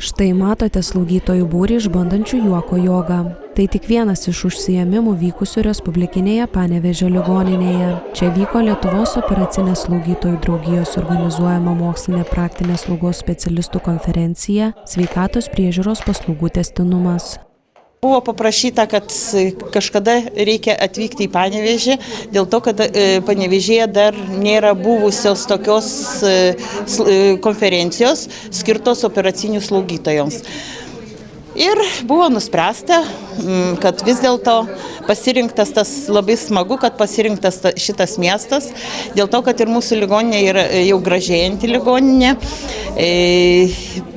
Štai matote slaugytojų būrį išbandančių juoko jogą. Tai tik vienas iš užsiėmimų vykusių Respublikinėje Panevėžio ligoninėje. Čia vyko Lietuvos operacinės slaugytojų draugijos organizuojama mokslinė praktinės slaugos specialistų konferencija Sveikatos priežiūros paslaugų tęstinumas. Buvo paprašyta, kad kažkada reikia atvykti į Panevėžį, dėl to, kad Panevėžyje dar nėra buvusios tokios konferencijos skirtos operacinių slaugytojams. Ir buvo nuspręsta, kad vis dėlto pasirinktas tas labai smagu, kad pasirinktas šitas miestas, dėl to, kad ir mūsų ligoninė yra jau gražėjanti ligoninė,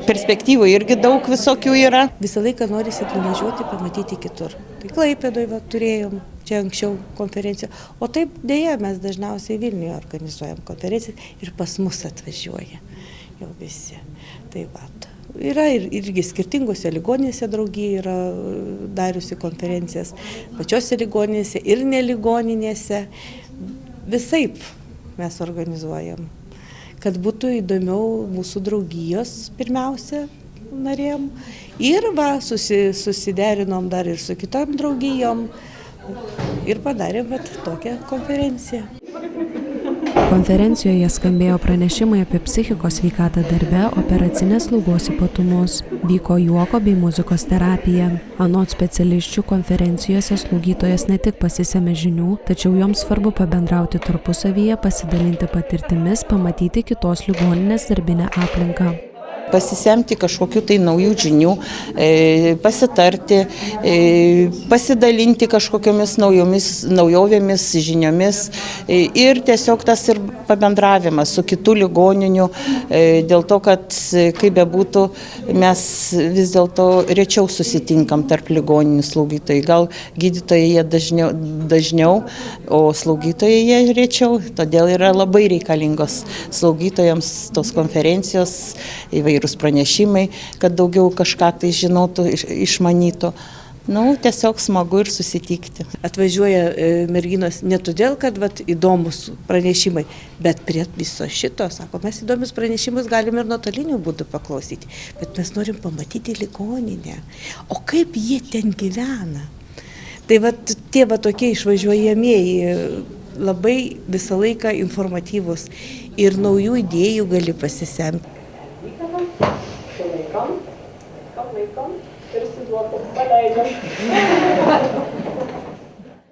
perspektyvų irgi daug visokių yra. Visą laiką norisi nuvažiuoti, pamatyti kitur. Tai Klaipėdoje turėjom čia anksčiau konferenciją, o taip dėja mes dažniausiai Vilniuje organizuojam konferenciją ir pas mus atvažiuoja jau visi. Tai va. Yra irgi skirtingose ligoninėse draugija yra dariusi konferencijas, pačiose ligoninėse ir neligoninėse. Visaip mes organizuojam, kad būtų įdomiau mūsų draugijos pirmiausia narėm. Ir va, susiderinom dar ir su kitom draugijom ir padarėm tokią konferenciją. Konferencijoje skambėjo pranešimai apie psichikos sveikatą darbe, operacinės slaugos ypatumus. Vyko juoko bei muzikos terapija. Anot specialisčių konferencijose slaugytojas ne tik pasisėmė žinių, tačiau joms svarbu pabendrauti tarpusavyje, pasidalinti patirtimis, pamatyti kitos ligoninės darbinę aplinką. Pasisemti kažkokių tai naujų žinių, pasitarti, pasidalinti kažkokiamis naujovėmis, žiniomis ir tiesiog tas ir pabendravimas su kitų ligoninių, dėl to, kad kaip bebūtų, mes vis dėlto rečiau susitinkam tarp ligoninių slaugytojai. Gal gydytojai jie dažniau, o slaugytojai jie rečiau, todėl yra labai reikalingos slaugytojams tos konferencijos, įvairūs pranešimai, kad daugiau kažką tai žinotų, išmanytų. Tiesiog smagu ir susitikti. Atvažiuoja merginos ne todėl, kad įdomus pranešimai, bet prie viso šito, sako, mes įdomius pranešimus galime ir nuotoliniu būdu paklausyti, bet mes norim pamatyti ligoninę. O kaip jie ten gyvena? Tai tie tokie išvažiuojamieji labai visą laiką informatyvus ir naujų idėjų gali pasisemti. Laikom ir su duotu paleidžiam.